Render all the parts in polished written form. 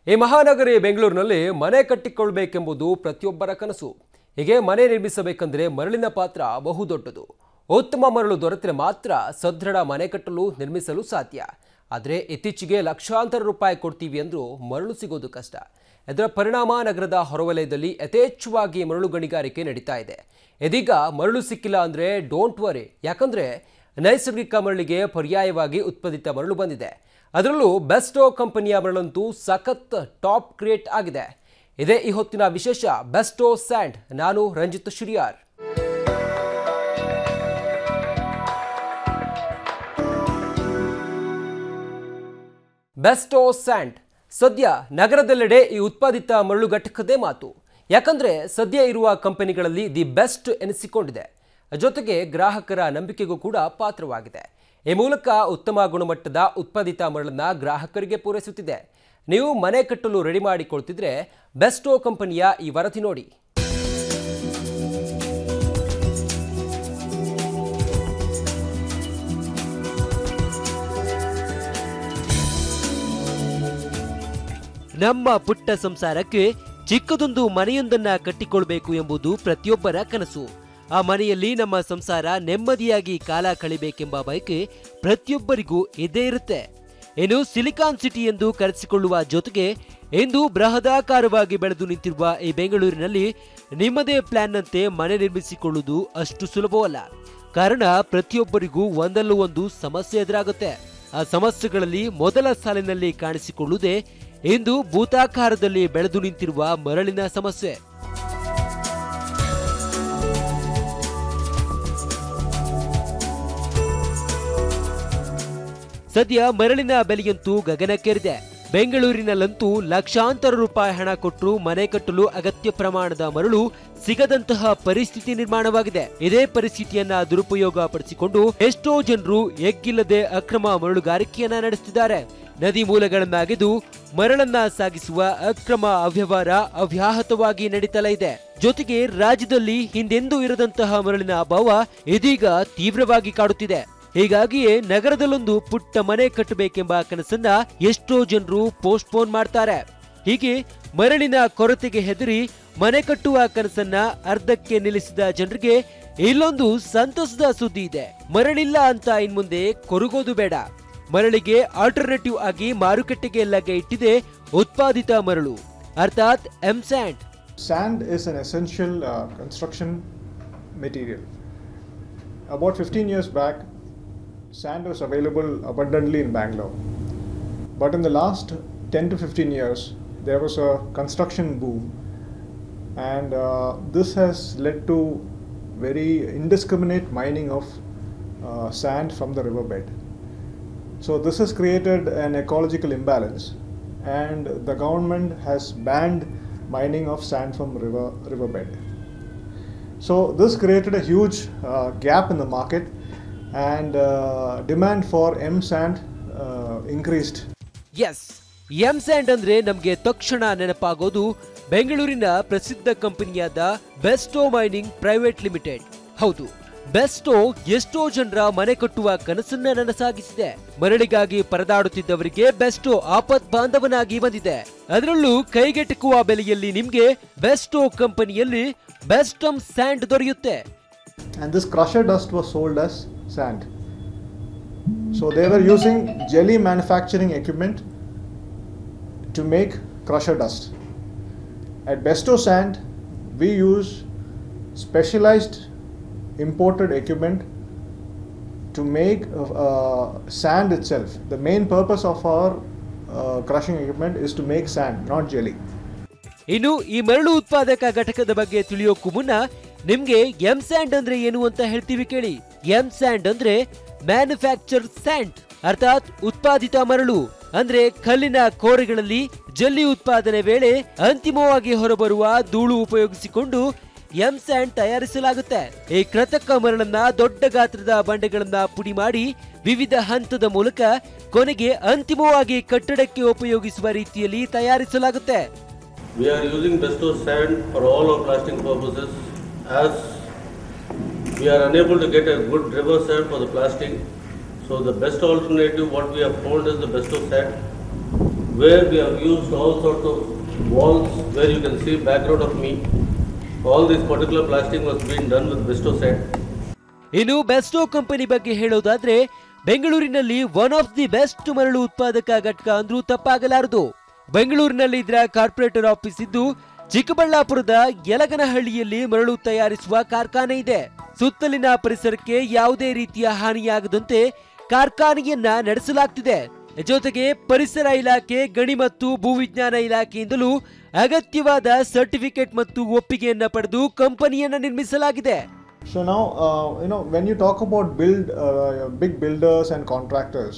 ಈ ಮಹಾನಗರಿ ಬೆಂಗಳೂರಿನಲ್ಲಿ ಮನೆ ಕಟ್ಟಿಕೊಳ್ಳಬೇಕೆಂಬುದು ಪ್ರತಿಯೊಬ್ಬರ ಕನಸು. ಹೀಗೆ ಮನೆ ನಿರ್ಮಿಸಬೇಕೆಂದರೆ ಮರಳಿನ ಪಾತ್ರ ಬಹುದೊಡ್ಡದು. ಉತ್ತಮ ಮರಳು ದೊರೆತರೆ ಮಾತ್ರ ಸದೃಢ ಮನೆ ಕಟ್ಟಲು ನಿರ್ಮಿಸಲು ಸಾಧ್ಯ. ಆದರೆ ಇತ್ತೀಚೆಗೆ ಲಕ್ಷಾಂತರ ರೂಪಾಯಿ ಕೊಡ್ತೀವಿ ಅಂದ್ರೂ ಮರಳು ಸಿಗೋದು ಕಷ್ಟ. ಇದರ ಪರಿಣಾಮ ನಗರದ ಹೊರವಲಯದಲ್ಲಿ ಯಥೇಚ್ಛವಾಗಿ ಮರಳು ಗಣಿಗಾರಿಕೆ ನಡೀತಾ ಇದೆ. ಇದೀಗ ಮರಳು ಸಿಕ್ಕಿಲ್ಲ ಅಂದ್ರೆ ಡೋಂಟ್ ವರಿ, ಯಾಕಂದ್ರೆ ನೈಸರ್ಗಿಕ ಮರಳಿಗೆ ಪರ್ಯಾಯವಾಗಿ ಉತ್ಪಾದಿತ ಮರಳು ಬಂದಿದೆ. ಅದರಲ್ಲೂ ಬೆಸ್ಟೋ ಕಂಪನಿಯ ಮರಳಂತೂ ಸಖತ್ ಟಾಪ್ ಕ್ರಿಯೇಟ್ ಆಗಿದೆ. ಇದೇ ಈ ಹೊತ್ತಿನ ವಿಶೇಷ ಬೆಸ್ಟೋ ಸ್ಯಾಂಡ್. ನಾನು ರಂಜಿತ್ ಶಿರಿಯಾರ್. ಬೆಸ್ಟೋ ಸ್ಯಾಂಡ್ ಸದ್ಯ ನಗರದೆಲ್ಲೆಡೆ ಈ ಉತ್ಪಾದಿತ ಮರಳು ಘಟಕದೇ ಮಾತು. ಯಾಕಂದ್ರೆ ಸದ್ಯ ಇರುವ ಕಂಪನಿಗಳಲ್ಲಿ ದಿ ಬೆಸ್ಟ್ ಎನಿಸಿಕೊಂಡಿದೆ. ಜೊತೆಗೆ ಗ್ರಾಹಕರ ನಂಬಿಕೆಗೂ ಕೂಡ ಪಾತ್ರವಾಗಿದೆ. ಈ ಮೂಲಕ ಉತ್ತಮ ಗುಣಮಟ್ಟದ ಉತ್ಪಾದಿತ ಮರಳನ್ನ ಗ್ರಾಹಕರಿಗೆ ಪೂರೈಸುತ್ತಿದೆ. ನೀವು ಮನೆ ಕಟ್ಟಲು ರೆಡಿ ಮಾಡಿಕೊಳ್ತಿದ್ರೆ ಬೆಸ್ಟೋ ಕಂಪನಿಯ ಈ ವರದಿ ನೋಡಿ. ನಮ್ಮ ಪುಟ್ಟ ಸಂಸಾರಕ್ಕೆ ಚಿಕ್ಕದೊಂದು ಮನೆಯೊಂದನ್ನ ಕಟ್ಟಿಕೊಳ್ಬೇಕು ಎಂಬುದು ಪ್ರತಿಯೊಬ್ಬರ ಕನಸು. ಆ ಮನೆಯಲ್ಲಿ ನಮ್ಮ ಸಂಸಾರ ನೆಮ್ಮದಿಯಾಗಿ ಕಾಲ ಕಳಿಬೇಕೆಂಬ ಬಯಕೆ ಪ್ರತಿಯೊಬ್ಬರಿಗೂ ಇದ್ದೇ ಇರುತ್ತೆ. ಇನ್ನು ಸಿಲಿಕಾನ್ ಸಿಟಿ ಎಂದು ಕರೆಸಿಕೊಳ್ಳುವ ಜೊತೆಗೆ ಇಂದು ಬೃಹದಾಕಾರವಾಗಿ ಬೆಳೆದು ನಿಂತಿರುವ ಈ ಬೆಂಗಳೂರಿನಲ್ಲಿ ನಿಮ್ಮದೇ ಪ್ಲಾನ್ನಂತೆ ಮನೆ ನಿರ್ಮಿಸಿಕೊಳ್ಳುವುದು ಅಷ್ಟು ಸುಲಭವಲ್ಲ. ಕಾರಣ ಪ್ರತಿಯೊಬ್ಬರಿಗೂ ಒಂದಲ್ಲೂ ಒಂದು ಸಮಸ್ಯೆ ಎದುರಾಗುತ್ತೆ. ಆ ಸಮಸ್ಯೆಗಳಲ್ಲಿ ಮೊದಲ ಸಾಲಿನಲ್ಲಿ ಕಾಣಿಸಿಕೊಳ್ಳುವುದೇ ಇಂದು ಭೂತಾಕಾರದಲ್ಲಿ ಬೆಳೆದು ನಿಂತಿರುವ ಮರಳಿನ ಸಮಸ್ಯೆ. ಸದ್ಯ ಮರಳಿನ ಬೆಲೆಯಂತೂ ಗಗನಕ್ಕೇರಿದೆ. ಬೆಂಗಳೂರಿನಲ್ಲಂತೂ ಲಕ್ಷಾಂತರ ರೂಪಾಯಿ ಹಣ ಕೊಟ್ಟರು ಮನೆ ಕಟ್ಟಲು ಅಗತ್ಯ ಪ್ರಮಾಣದ ಮರಳು ಸಿಗದಂತಹ ಪರಿಸ್ಥಿತಿ ನಿರ್ಮಾಣವಾಗಿದೆ. ಇದೇ ಪರಿಸ್ಥಿತಿಯನ್ನ ದುರುಪಯೋಗ ಪಡಿಸಿಕೊಂಡು ಎಷ್ಟೋ ಜನರು ಎಗ್ಗಿಲ್ಲದೆ ಅಕ್ರಮ ಮರಳುಗಾರಿಕೆಯನ್ನ ನಡೆಸುತ್ತಿದ್ದಾರೆ. ನದಿ ಮೂಲಗಳನ್ನಾಗಿದ್ದು ಮರಳನ್ನ ಸಾಗಿಸುವ ಅಕ್ರಮ ಅವ್ಯವಹಾರ ಅವ್ಯಾಹತವಾಗಿ ನಡೀತಲೇ ಇದೆ. ಜೊತೆಗೆ ರಾಜ್ಯದಲ್ಲಿ ಹಿಂದೆಂದೂ ಇರದಂತಹ ಮರಳಿನ ಅಭಾವ ಇದೀಗ ತೀವ್ರವಾಗಿ ಕಾಡುತ್ತಿದೆ. ಹೀಗಾಗಿಯೇ ನಗರದಲ್ಲೊಂದು ಪುಟ್ಟ ಮನೆ ಕಟ್ಟಬೇಕೆಂಬ ಕನಸನ್ನ ಎಷ್ಟೋ ಜನರು ಪೋಸ್ಟ್ಪೋನ್ ಮಾಡ್ತಾರೆ. ಹೀಗೆ ಮರಳಿನ ಕೊರತೆಗೆ ಹೆದರಿ ಮನೆ ಕಟ್ಟುವ ಕನಸನ್ನ ಅರ್ಧಕ್ಕೆ ನಿಲ್ಲಿಸಿದ ಜನರಿಗೆ ಇಲ್ಲೊಂದು ಸಂತಸದ ಸುದ್ದಿ ಇದೆ. ಮರಳಿಲ್ಲ ಅಂತ ಇನ್ಮುಂದೆ ಕೊರಗೋದು ಬೇಡ. ಮರಳಿಗೆ ಆಲ್ಟರ್ನೇಟಿವ್ ಆಗಿ ಮಾರುಕಟ್ಟೆಗೆ ಲಗ್ಗೆ ಇಟ್ಟಿದೆ ಉತ್ಪಾದಿತ ಮರಳು, ಅರ್ಥಾತ್ M sand. Sand is an essential construction material. About 15 years back, sand was available abundantly in Bangalore. But in the last 10 to 15 years, there was a construction boom, and this has led to very indiscriminate mining of sand from the riverbed. So this has created an ecological imbalance, and the government has banned mining of sand from riverbed. So this created a huge gap in the market, and demand for M sand increased. Yes, M sand ಅಂದ್ರೆ ನಮ್ಗೆ ತಕ್ಷಣ ನೆನಪಾಗೋದು ಬೆಂಗಳೂರಿನ ಪ್ರಸಿದ್ಧ ಕಂಪನಿಯಾದ Besto mining private limited. ಹೌದು, ಬೆಸ್ಟೋ ಎಷ್ಟೋ ಜನರ ಮನೆ ಕಟ್ಟುವ ಕನಸನ್ನ ನನಸಾಗಿಸಿದೆ. ಮರಳಿಗಾಗಿ ಪರದಾಡುತ್ತಿದ್ದವರಿಗೆ ಬೆಸ್ಟೋ ಆಪತ್ ಬಾಂಧವನಾಗಿ ಬಂದಿದೆ. ಅದರಲ್ಲೂ ಕೈಗೆಟುಕುವ ಬೆಲೆಯಲ್ಲಿ ನಿಮ್ಗೆ ಬೆಸ್ಟೋ ಕಂಪನಿಯಲ್ಲಿ ಬೆಸ್ಟಮ್ and ದೊರೆಯುತ್ತೆ. And this crusher dust was sold as sand. So they were using jelly manufacturing equipment to make crusher dust. At Besto Sand, we use specialized imported equipment to make sand itself. The main purpose of our crushing equipment is to make sand, not jelly. ಇನ್ನು ಈ ಮರಳು ಉತ್ಪಾದಕ ಘಟಕದ ಬಗ್ಗೆ ತಿಳಿಯೋಕ್ಕೂ ಮುನ್ನ ನಿಮ್ಗೆ M sand ಅಂದ್ರೆ ಏನು ಅಂತ ಹೇಳ್ತೀವಿ ಕೇಳಿ. ಎಂ ಸ್ಯಾಂಡ್ ಅಂದ್ರೆ ಮ್ಯಾನುಫ್ಯಾಕ್ಚರ್ ಸ್ಯಾಂಡ್, ಅರ್ಥಾತ್ ಉತ್ಪಾದಿತ ಮರಳು. ಅಂದ್ರೆ ಕಲ್ಲಿನ ಕೋರೆಗಳಲ್ಲಿ ಜಲ್ಲಿ ಉತ್ಪಾದನೆ ವೇಳೆ ಅಂತಿಮವಾಗಿ ಹೊರಬರುವ ಧೂಳು ಉಪಯೋಗಿಸಿಕೊಂಡು ಎಂ ಸ್ಯಾಂಡ್ ತಯಾರಿಸಲಾಗುತ್ತೆ. ಈ ಕೃತಕ ಮರಳನ್ನ ದೊಡ್ಡ ಗಾತ್ರದ ಬಂಡೆಗಳನ್ನ ಪುಡಿ ಮಾಡಿ ವಿವಿಧ ಹಂತದ ಮೂಲಕ ಕೊನೆಗೆ ಅಂತಿಮವಾಗಿ ಕಟ್ಟಡಕ್ಕೆ ಉಪಯೋಗಿಸುವ ರೀತಿಯಲ್ಲಿ ತಯಾರಿಸಲಾಗುತ್ತೆ. We are using Besto sand for all our blasting purposes, as we are unable to get a good river sand for the blasting. So the best alternative what we have found is the Besto sand. where we have used all sorts of walls, where you can see background of me. All this particular plastic was being done with Besto sand. ಇನ್ನು Bairstow company ಬಗ್ಗೆ ಹೇಳೋದಾದ್ರೆ ಬೆಂಗಳೂರಿನಲ್ಲಿ one of the best ಮರಳು ಉತ್ಪಾದಕ ಘಟಕ ಅಂದ್ರೂ ತಪ್ಪಾಗಲಾರದು. ಬೆಂಗಳೂರಿನಲ್ಲಿ ಇದರ ಕಾರ್ಪೊರೇಟರ್ ಆಫೀಸ್ ಇದ್ದು, ಚಿಕ್ಕಬಳ್ಳಾಪುರದ ಯಲಗನಹಳ್ಳಿಯಲ್ಲಿ ಮರಳು ತಯಾರಿಸುವ ಕಾರ್ಖಾನೆ ಇದೆ. ಸುತ್ತಲಿನ ಪರಿಸರಕ್ಕೆ ಯಾವುದೇ ರೀತಿಯ ಹಾನಿಯಾಗದಂತೆ ಕಾರ್ಖಾನೆಯನ್ನ ನಡೆಸಲಾಗ್ತಿದೆ. ಜೊತೆಗೆ ಪರಿಸರ ಇಲಾಖೆ, ಗಣಿ ಮತ್ತು ಭೂವಿಜ್ಞಾನ ಇಲಾಖೆಯಿಂದಲೂ ಅಗತ್ಯವಾದ ಸರ್ಟಿಫಿಕೇಟ್ ಮತ್ತು ಒಪ್ಪಿಗೆಯನ್ನ ಪಡೆದು ಕಂಪನಿಯನ್ನ ನಿರ್ಮಿಸಲಾಗಿದೆ. So now, when you talk about big builders and contractors,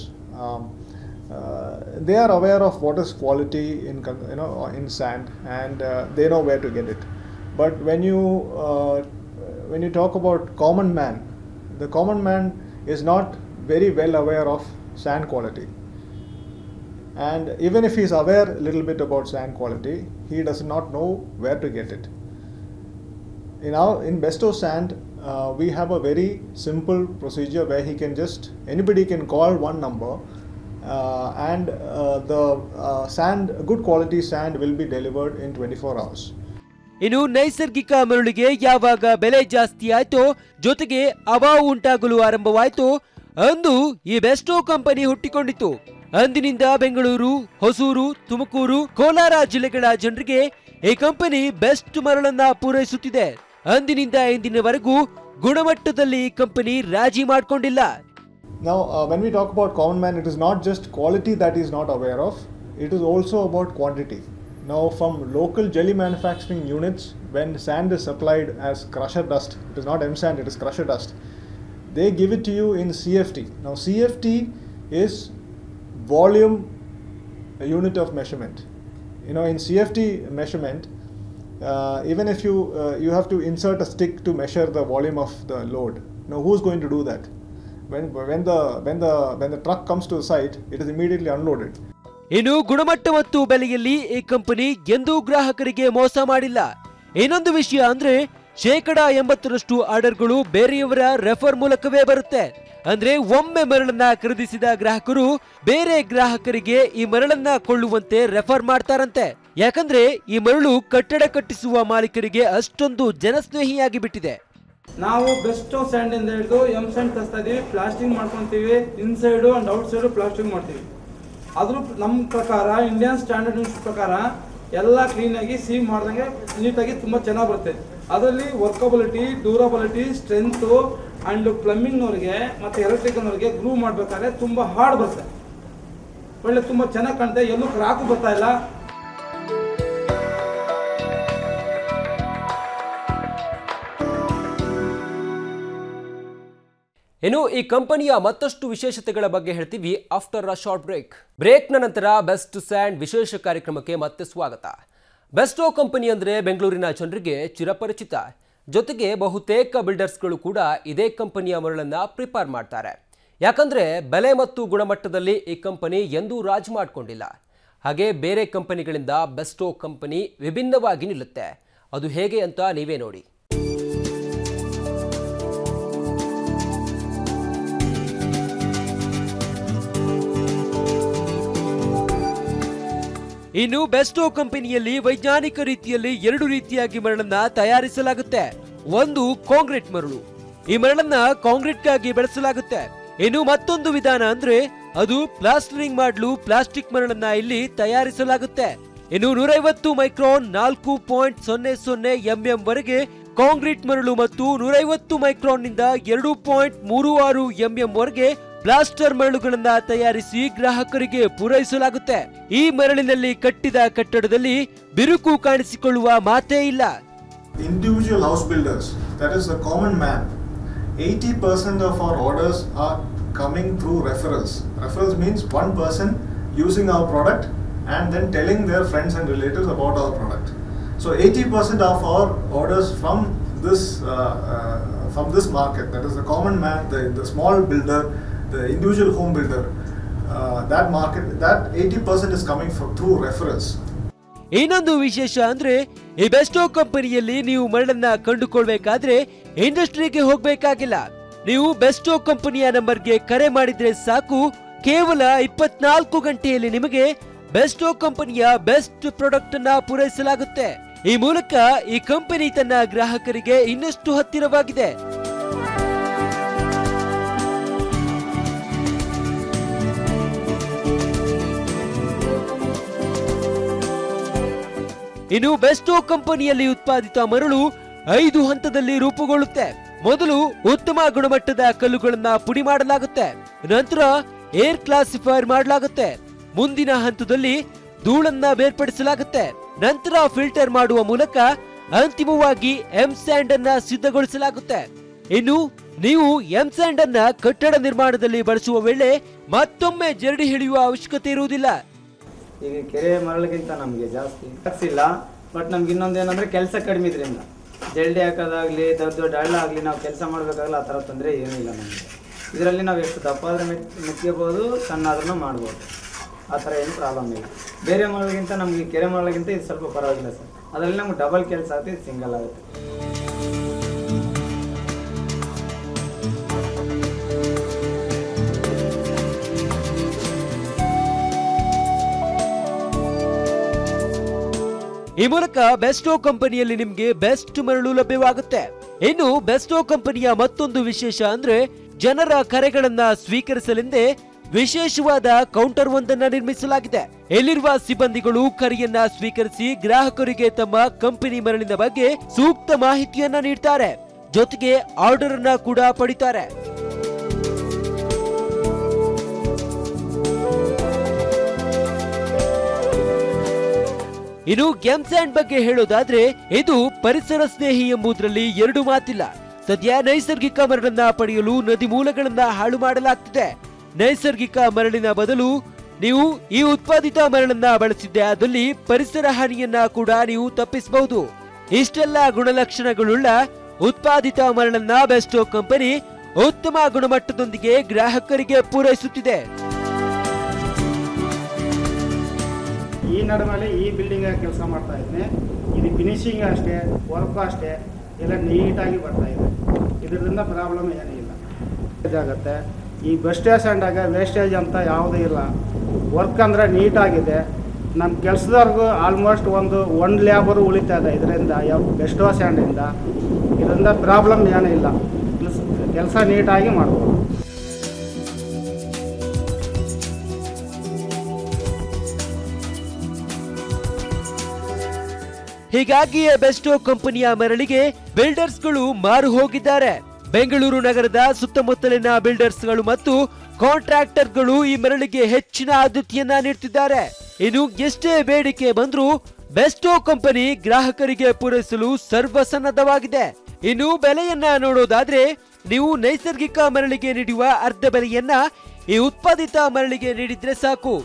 they are aware of what is quality in sand, and they know where to get it. But when you talk about common man, the common man is not very well aware of sand quality. And even if he is aware a little bit about sand quality, he does not know where to get it. In Besto Sand, we have a very simple procedure where anybody can call one number, and the good quality sand will be delivered in 24 hours. ಇನ್ನು ನೈಸರ್ಗಿಕ ಮರಳಿಗೆ ಯಾವಾಗ ಬೆಲೆ ಜಾಸ್ತಿ ಆಯ್ತೋ, ಜೊತೆಗೆ ಅಭಾವ ಉಂಟಾಗಲು ಆರಂಭವಾಯ್ತು, ಅಂದು ಈ Bairstow company ಹುಟ್ಟಿಕೊಂಡಿತು. ಅಂದಿನಿಂದ ಬೆಂಗಳೂರು, ಹೊಸೂರು, ತುಮಕೂರು, ಕೋಲಾರ ಜಿಲ್ಲೆಗಳ ಜನರಿಗೆ ಈ ಕಂಪನಿ ಬೆಸ್ಟ್ ಮರಳನ್ನ ಪೂರೈಸುತ್ತಿದೆ. ಅಂದಿನಿಂದ ಇಂದಿನವರೆಗೂ ಗುಣಮಟ್ಟದಲ್ಲಿ ಈ ಕಂಪನಿ ರಾಜಿ ಮಾಡಿಕೊಂಡಿಲ್ಲ. Now, when we talk about common man, it is not just quality that he is not aware of, it is also about quantity. Now, from local jelly manufacturing units, when sand is supplied as crusher dust, it is not M sand, it is crusher dust, they give it to you in CFT. Now, CFT is volume unit of measurement. In CFT measurement, even if you have to insert a stick to measure the volume of the load. Now, who's going to do that? When the truck comes to the site, it is immediately unloaded. ಇನ್ನು ಗುಣಮಟ್ಟ ಮತ್ತು ಬೆಲೆಯಲ್ಲಿ ಈ company ಎಂದೂ ಗ್ರಾಹಕರಿಗೆ ಮೋಸ ಮಾಡಿಲ್ಲ. ಇನ್ನೊಂದು ವಿಷಯ ಅಂದ್ರೆ 80% ಆರ್ಡರ್ಗಳು ಬೇರೆಯವರ ರೆಫರ್ ಮೂಲಕವೇ ಬರುತ್ತೆ. ಅಂದ್ರೆ ಒಮ್ಮೆ ಮರಳನ್ನ ಖರೀದಿಸಿದ ಗ್ರಾಹಕರು ಬೇರೆ ಗ್ರಾಹಕರಿಗೆ ಈ ಮರಳನ್ನ ಕೊಳ್ಳುವಂತೆ ರೆಫರ್ ಮಾಡ್ತಾರಂತೆ. ಯಾಕಂದ್ರೆ ಈ ಮರಳು ಕಟ್ಟಡ ಕಟ್ಟಿಸುವ ಮಾಲೀಕರಿಗೆ ಅಷ್ಟೊಂದು ಜನಸ್ನೇಹಿಯಾಗಿ ಬಿಟ್ಟಿದೆ. ನಾವು ಬೆಸ್ಟೋ ಸ್ಯಾಂಡ್ ಇಂದ ಹಿಡಿದು ಎಂ ಸ್ಯಾಂಡ್ ತರಿಸ್ತಾ ಇದೀವಿ, ಪ್ಲಾಸ್ಟಿಂಗ್ ಮಾಡ್ಕೊಂತೀವಿ, inside and out side plastering ಮಾಡ್ತೀವಿ. ಆದ್ರೂ ನಮ್ಮ ಪ್ರಕಾರ ಇಂಡಿಯನ್ ಸ್ಟ್ಯಾಂಡರ್ಡ್ ಪ್ರಕಾರ ಎಲ್ಲ ಕ್ಲೀನಾಗಿ ಸೀವ್ ಮಾಡ್ದಂಗೆ ನೀಟಾಗಿ ತುಂಬ ಚೆನ್ನಾಗಿ ಬರುತ್ತೆ. ಅದರಲ್ಲಿ ವರ್ಕಬಿಲಿಟಿ, ಡ್ಯೂರಬಿಲಿಟಿ, ಸ್ಟ್ರೆಂತು ಆ್ಯಂಡ್ ಪ್ಲಂಬಿಂಗ್ನವ್ರಿಗೆ ಮತ್ತು ಎಲೆಕ್ಟ್ರಿಕಲ್ನವ್ರಿಗೆ ಗ್ರೂ ಮಾಡಬೇಕಾದ್ರೆ ತುಂಬ ಹಾರ್ಡ್ ಬರುತ್ತೆ. ಒಳ್ಳೆ ತುಂಬ ಚೆನ್ನಾಗಿ ಕಾಣುತ್ತೆ, ಎಲ್ಲೂ ಕ್ರಾಕು ಬರ್ತಾ ಇಲ್ಲ. ಇನ್ನು ಈ ಕಂಪನಿಯ ಮತ್ತಷ್ಟು ವಿಶೇಷತೆಗಳ ಬಗ್ಗೆ ಹೇಳ್ತೀವಿ ಆಫ್ಟರ್ ಅ ಶಾರ್ಟ್ ಬ್ರೇಕ್ನ ನಂತರ ಬೆಸ್ಟ್ ಸ್ಯಾಂಡ್ ವಿಶೇಷ ಕಾರ್ಯಕ್ರಮಕ್ಕೆ ಮತ್ತೆ ಸ್ವಾಗತ. ಬೆಸ್ಟೋ ಕಂಪನಿ ಅಂದರೆ ಬೆಂಗಳೂರಿನ ಜನರಿಗೆ ಚಿರಪರಿಚಿತ. ಜೊತೆಗೆ ಬಹುತೇಕ ಬಿಲ್ಡರ್ಸ್ಗಳು ಕೂಡ ಇದೇ ಕಂಪನಿಯ ಮರಳನ್ನು ಪ್ರಿಪೇರ್ ಮಾಡ್ತಾರೆ. ಯಾಕಂದರೆ ಬೆಲೆ ಮತ್ತು ಗುಣಮಟ್ಟದಲ್ಲಿ ಈ ಕಂಪನಿ ಎಂದೂ ರಾಜಿ ಮಾಡಿಕೊಂಡಿಲ್ಲ. ಹಾಗೆ ಬೇರೆ ಕಂಪನಿಗಳಿಂದ ಬೆಸ್ಟೋ ಕಂಪನಿ ವಿಭಿನ್ನವಾಗಿ ನಿಲ್ಲುತ್ತೆ. ಅದು ಹೇಗೆ ಅಂತ ನೀವೇ ನೋಡಿ. ಇನ್ನು ಬೆಸ್ಟೋ ಕಂಪನಿಯಲ್ಲಿ ವೈಜ್ಞಾನಿಕ ರೀತಿಯಲ್ಲಿ 2 ರೀತಿಯಾಗಿ ಮರಳನ್ನ ತಯಾರಿಸಲಾಗುತ್ತೆ. ಒಂದು ಕಾಂಕ್ರೀಟ್ ಮರಳು. ಈ ಮರಳನ್ನ ಕಾಂಕ್ರೀಟ್ಗಾಗಿ ಬೆಳೆಸಲಾಗುತ್ತೆ. ಇನ್ನು ಮತ್ತೊಂದು ವಿಧಾನ ಅಂದ್ರೆ ಅದು ಪ್ಲಾಸ್ಟರಿಂಗ್ ಮಾಡಲು ಪ್ಲಾಸ್ಟಿಕ್ ಮರಳನ್ನ ಇಲ್ಲಿ ತಯಾರಿಸಲಾಗುತ್ತೆ. ಇನ್ನು 150 ಮೈಕ್ರಾನ್ 4.00 mm ವರೆಗೆ ಕಾಂಕ್ರೀಟ್ ಮರಳು ಮತ್ತು 150 ಮೈಕ್ರಾನ್ ನಿಂದ 2.36 mm ವರೆಗೆ ಪ್ಲಾಸ್ಟರ್ ಮರಳುಗಳನ್ನ ತಯಾರಿಸಿ ಗ್ರಾಹಕರಿಗೆ ಪೂರೈಸಲಾಗುತ್ತೆ. ಈ ಮರಳಿನಲ್ಲಿ ಕಟ್ಟಿದ ಕಟ್ಟಡದಲ್ಲಿ ಬಿರುಕು ಕಾಣಿಸಿಕೊಳ್ಳುವ ಮಾತೇ ಇಲ್ಲ. Individual house builders, that is the common man, 80% of our orders are coming through referrals. Referrals means one person using our product and then telling their friends and relatives about our product. So 80% of our orders from this market, that is the common man, the small builder, the individual home builder, that market, that 80% is coming through referrals. ಇನ್ನೊಂದು ವಿಶೇಷ ಅಂದ್ರೆ ಈ Bairstow ಕಂಪನಿಯಲ್ಲಿ ನೀವು ಮರಳನ್ನ ಕಂಡುಕೊಳ್ಬೇಕಾದ್ರೆ ಇಂಡಸ್ಟ್ರಿಗೆ ಹೋಗ್ಬೇಕಾಗಿಲ್ಲ. ನೀವು Bairstow ಕಂಪನಿಯ ನಂಬರ್ಗೆ ಕರೆ ಮಾಡಿದ್ರೆ ಸಾಕು, ಕೇವಲ 24 ಗಂಟೆಯಲ್ಲಿ ನಿಮಗೆ ಬೆಸ್ಟೋ ಕಂಪನಿಯ ಬೆಸ್ಟ್ ಪ್ರಾಡಕ್ಟ್ ಅನ್ನ ಪೂರೈಸಲಾಗುತ್ತೆ. ಈ ಮೂಲಕ ಈ ಕಂಪನಿ ತನ್ನ ಗ್ರಾಹಕರಿಗೆ ಇನ್ನಷ್ಟು ಹತ್ತಿರವಾಗಿದೆ. ಇನ್ನು ಬೆಸ್ಟೋ ಕಂಪನಿಯಲ್ಲಿ ಉತ್ಪಾದಿತ ಮರಳು 5 ಹಂತದಲ್ಲಿ ರೂಪುಗೊಳ್ಳುತ್ತೆ. ಮೊದಲು ಉತ್ತಮ ಗುಣಮಟ್ಟದ ಕಲ್ಲುಗಳನ್ನ ಪುಡಿ ಮಾಡಲಾಗುತ್ತೆ. ನಂತರ ಏರ್ ಕ್ಲಾಸಿಫೈರ್ ಮಾಡಲಾಗುತ್ತೆ. ಮುಂದಿನ ಹಂತದಲ್ಲಿ ಧೂಳನ್ನ ಬೇರ್ಪಡಿಸಲಾಗುತ್ತೆ. ನಂತರ ಫಿಲ್ಟರ್ ಮಾಡುವ ಮೂಲಕ ಅಂತಿಮವಾಗಿ ಎಂ ಸ್ಯಾಂಡ್ ಅನ್ನ ಸಿದ್ಧಗೊಳಿಸಲಾಗುತ್ತೆ. ಇನ್ನು ನೀವು ಎಂ ಸ್ಯಾಂಡ್ ಅನ್ನ ಕಟ್ಟಡ ನಿರ್ಮಾಣದಲ್ಲಿ ಬಳಸುವ ವೇಳೆ ಮತ್ತೊಮ್ಮೆ ಜರಡಿ ಹಿಡಿಯುವ ಅವಶ್ಯಕತೆ ಇರುವುದಿಲ್ಲ. ಈಗ ಕೆರೆ ಮರಳಿಗಿಂತ ನಮಗೆ ಜಾಸ್ತಿ ಟ್ಯಾಕ್ಸ್ ಇಲ್ಲ. ಬಟ್ ನಮ್ಗೆ ಇನ್ನೊಂದು ಏನಂದರೆ ಕೆಲಸ ಕಡಿಮೆ ಇದರಿಂದ ಜಲ್ಡಿ ಹಾಕೋದಾಗಲಿ ದೊಡ್ಡ ದೊಡ್ಡ ಹಳ್ಳ ಆಗಲಿ ನಾವು ಕೆಲಸ ಮಾಡಬೇಕಾಗಲ್ಲ. ಆ ಥರ ತೊಂದರೆ ಏನೂ ಇಲ್ಲ ನಮಗೆ. ಇದರಲ್ಲಿ ನಾವು ಎಷ್ಟು ದಪ್ಪ ಆದರೆ ಮೆತ್ಕೋಬೋದು, ಸಣ್ಣ ಆದ್ರೂ ಮಾಡ್ಬೋದು. ಆ ಥರ ಏನು ಪ್ರಾಬ್ಲಮ್ ಇಲ್ಲ. ಬೇರೆ ಮರಳಿಗಿಂತ ನಮಗೆ ಕೆರೆ ಮರಳಿಗಿಂತ ಇದು ಸ್ವಲ್ಪ ಪರವಾಗಿಲ್ಲ ಸರ್. ಅದರಲ್ಲಿ ನಮ್ಗೆ ಡಬಲ್ ಕೆಲಸ ಆಗುತ್ತೆ, ಇದು ಸಿಂಗಲ್ ಆಗುತ್ತೆ. ಈ ಮೂಲಕ ಬೆಸ್ಟೋ ಕಂಪನಿಯಲ್ಲಿ ನಿಮ್ಗೆ ಬೆಸ್ಟ್ ಮರಳು ಲಭ್ಯವಾಗುತ್ತೆ. ಇನ್ನು ಬೆಸ್ಟೋ ಕಂಪನಿಯ ಮತ್ತೊಂದು ವಿಶೇಷ ಅಂದ್ರೆ ಜನರ ಕರೆಗಳನ್ನ ಸ್ವೀಕರಿಸಲೆಂದೇ ವಿಶೇಷವಾದ ಕೌಂಟರ್ ಒಂದನ್ನ ನಿರ್ಮಿಸಲಾಗಿದೆ. ಇಲ್ಲಿರುವ ಸಿಬ್ಬಂದಿಗಳು ಕರೆಯನ್ನ ಸ್ವೀಕರಿಸಿ ಗ್ರಾಹಕರಿಗೆ ತಮ್ಮ ಕಂಪನಿ ಮರಳಿನ ಬಗ್ಗೆ ಸೂಕ್ತ ಮಾಹಿತಿಯನ್ನ ನೀಡ್ತಾರೆ. ಜೊತೆಗೆ ಆರ್ಡರ್ ಅನ್ನ ಕೂಡ ಪಡಿತಾರೆ. ಇನ್ನು ಎಂ ಸ್ಯಾಂಡ್ ಬಗ್ಗೆ ಹೇಳೋದಾದ್ರೆ ಇದು ಪರಿಸರ ಸ್ನೇಹಿ ಎಂಬುದರಲ್ಲಿ ಎರಡು ಮಾತಿಲ್ಲ. ಸದ್ಯ ನೈಸರ್ಗಿಕ ಮರಳನ್ನ ಪಡೆಯಲು ನದಿ ಮೂಲಗಳನ್ನ ಹಾಳು ಮಾಡಲಾಗ್ತಿದೆ. ನೈಸರ್ಗಿಕ ಮರಳಿನ ಬದಲು ನೀವು ಈ ಉತ್ಪಾದಿತ ಮರಳನ್ನ ಬಳಸಿದ್ದೆ ಆದಲ್ಲಿ ಪರಿಸರ ಹಾನಿಯನ್ನ ಕೂಡ ನೀವು ತಪ್ಪಿಸಬಹುದು. ಇಷ್ಟೆಲ್ಲ ಗುಣಲಕ್ಷಣಗಳುಳ್ಳ ಉತ್ಪಾದಿತ ಮರಳನ್ನ ಬೆಸ್ಟೋ ಕಂಪನಿ ಉತ್ತಮ ಗುಣಮಟ್ಟದೊಂದಿಗೆ ಗ್ರಾಹಕರಿಗೆ ಪೂರೈಸುತ್ತಿದೆ. ಈ ನಡುವಲ್ಲಿ ಈ ಬಿಲ್ಡಿಂಗ್ ಕೆಲಸ ಮಾಡ್ತಾ ಇದ್ದೀನಿ. ಇದು ಫಿನಿಶಿಂಗ್ ಅಷ್ಟೇ, ವರ್ಕ್ ಅಷ್ಟೇ ಎಲ್ಲ ನೀಟಾಗಿ ಬರ್ತಾ ಇದೆ. ಇದರಿಂದ ಪ್ರಾಬ್ಲಮ್ ಏನೂ ಇಲ್ಲ. ಇದಾಗುತ್ತೆ. ಈ ಬಸ್ ಸ್ಟ್ಯಾಂಡಾಗ ವೇಸ್ಟೇಜ್ ಅಂತ ಯಾವುದೂ ಇಲ್ಲ. ವರ್ಕ್ ಅಂದರೆ ನೀಟಾಗಿದೆ. ನಮ್ಮ ಕೆಲಸದವ್ರಿಗೂ ಆಲ್ಮೋಸ್ಟ್ ಒಂದು ಲೇಬರು ಉಳಿತಾ ಇದೆ ಇದರಿಂದ, ಬೆಸ್ಟೋ ಸ್ಟ್ಯಾಂಡಿಂದ. ಇದರಿಂದ ಪ್ರಾಬ್ಲಮ್ ಏನೂ ಇಲ್ಲ. ಕೆಲಸ ನೀಟಾಗಿ ಮಾಡ್ಬೋದು. ಹೀಗಾಗಿಯೇ ಬೆಸ್ಟೋ ಕಂಪನಿಯ ಮರಳಿಗೆ ಬಿಲ್ಡರ್ಸ್ಗಳು ಮಾರು ಹೋಗಿದ್ದಾರೆ. ಬೆಂಗಳೂರು ನಗರದ ಸುತ್ತಮುತ್ತಲಿನ ಬಿಲ್ಡರ್ಸ್ಗಳು ಮತ್ತು ಕಾಂಟ್ರಾಕ್ಟರ್ಗಳು ಈ ಮರಳಿಗೆ ಹೆಚ್ಚಿನ ಆದ್ಯತೆಯನ್ನ ನೀಡುತ್ತಿದ್ದಾರೆ. ಇನ್ನು ಎಷ್ಟೇ ಬೇಡಿಕೆ ಬಂದರೂ ಬೆಸ್ಟೋ ಕಂಪನಿ ಗ್ರಾಹಕರಿಗೆ ಪೂರೈಸಲು ಸರ್ವಸನ್ನದ್ಧವಾಗಿದೆ. ಇನ್ನು ಬೆಲೆಯನ್ನ ನೋಡೋದಾದ್ರೆ ನೀವು ನೈಸರ್ಗಿಕ ಮರಳಿಗೆ ನೀಡುವ ಅರ್ಧ ಬೆಲೆಯನ್ನ ಈ ಉತ್ಪಾದಿತ ಮರಳಿಗೆ ನೀಡಿದ್ರೆ ಸಾಕು.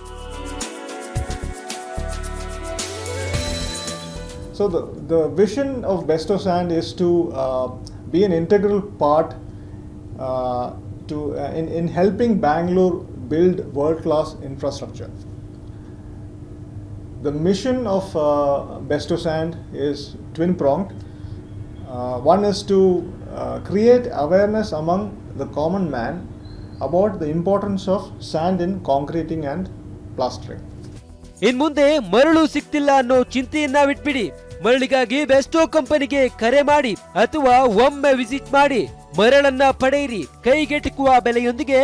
So the vision of Besto Sand is to be an integral part in helping Bangalore build world-class infrastructure. The mission of Besto Sand is twin-pronged. One is to create awareness among the common man about the importance of sand in concreting and plastering. ಇನ್ ಮುಂದೆ ಮರಳು ಸಿಕ್ತಿಲ್ಲ ಅನ್ನೋ ಚಿಂತೆಯನ್ನ ಬಿಟ್ಬಿಡಿ. ಮರಳಿಗಾಗಿ Bairstow ಕಂಪನಿಗೆ ಕರೆ ಮಾಡಿ ಅಥವಾ ಒಮ್ಮೆ visit ಮಾಡಿ ಮರಳನ್ನ ಪಡೆಯಿರಿ. ಕೈಗೆಟುಕುವ ಬೆಲೆಯೊಂದಿಗೆ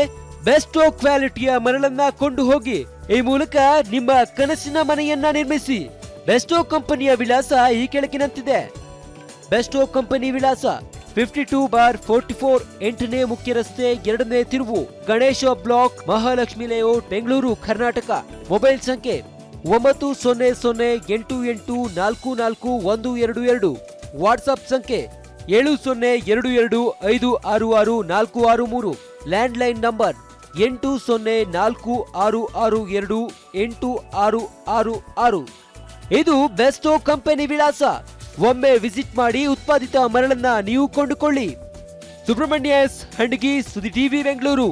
ಬೆಸ್ಟೋ ಕ್ವಾಲಿಟಿಯ ಮರಳನ್ನ ಕೊಂಡು ಹೋಗಿ ಈ ಮೂಲಕ ನಿಮ್ಮ ಕನಸಿನ ಮನೆಯನ್ನ ನಿರ್ಮಿಸಿ. ಬೆಸ್ಟೋ ಕಂಪನಿಯ ವಿಳಾಸ ಈ ಕೆಳಗಿನಂತಿದೆ. ಬೆಸ್ಟೋ ಕಂಪನಿ ವಿಳಾಸ 52/44 8ನೇ ಮುಖ್ಯ ರಸ್ತೆ 2ನೇ ತಿರುವು, Ganesha block, Mahalakshmi layout, Bengaluru, Karnataka. Mobile ಸಂಖ್ಯೆ 9008444122. ವಾಟ್ಸ್ಆಪ್ ಸಂಖ್ಯೆ 7022566463. Landline number 8046628666. ಇದು ಬೆಸ್ಟೋ ಕಂಪನಿ ವಿಳಾಸ. ಒಮ್ಮೆ ವಿಸಿಟ್ ಮಾಡಿ ಉತ್ಪಾದಿತ ಮರಳನ್ನ ನೀವು ಕೊಂಡುಕೊಳ್ಳಿ. ಸುಬ್ರಹ್ಮಣ್ಯ ಎಸ್ ಹಂಡಗಿ, ಸುದ್ದಿ ಟಿವಿ, ಬೆಂಗಳೂರು.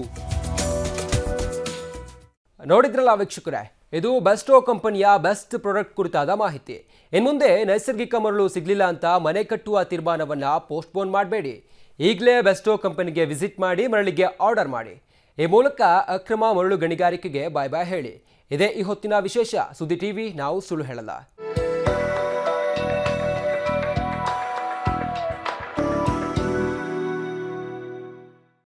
ನೋಡಿದ್ರಲ್ಲ ವೀಕ್ಷಕರೇ, ಇದು ಬೆಸ್ಟೋ ಕಂಪನಿಯ ಬೆಸ್ಟ್ ಪ್ರಾಡಕ್ಟ್ ಕುರಿತಾದ ಮಾಹಿತಿ. ಇನ್ಮುಂದೆ ನೈಸರ್ಗಿಕ ಮರಳು ಸಿಗಲಿಲ್ಲ ಅಂತ ಮನೆ ಕಟ್ಟುವ ತೀರ್ಮಾನವನ್ನು ಪೋಸ್ಟ್ಪೋನ್ ಮಾಡಬೇಡಿ. ಈಗಲೇ ಬೆಸ್ಟೋ ಕಂಪನಿಗೆ ವಿಸಿಟ್ ಮಾಡಿ ಮರಳಿಗೆ ಆರ್ಡರ್ ಮಾಡಿ. ಈ ಮೂಲಕ ಅಕ್ರಮ ಮರಳು ಗಣಿಗಾರಿಕೆಗೆ ಬಾಯ್ ಬಾಯ್ ಹೇಳಿ. ಇದೇ ಈ ಹೊತ್ತಿನ ವಿಶೇಷ. ಸುದ್ದಿ ಟಿವಿ, ನಾವು ಸುಳ್ಳು ಹೇಳಲ್ಲ.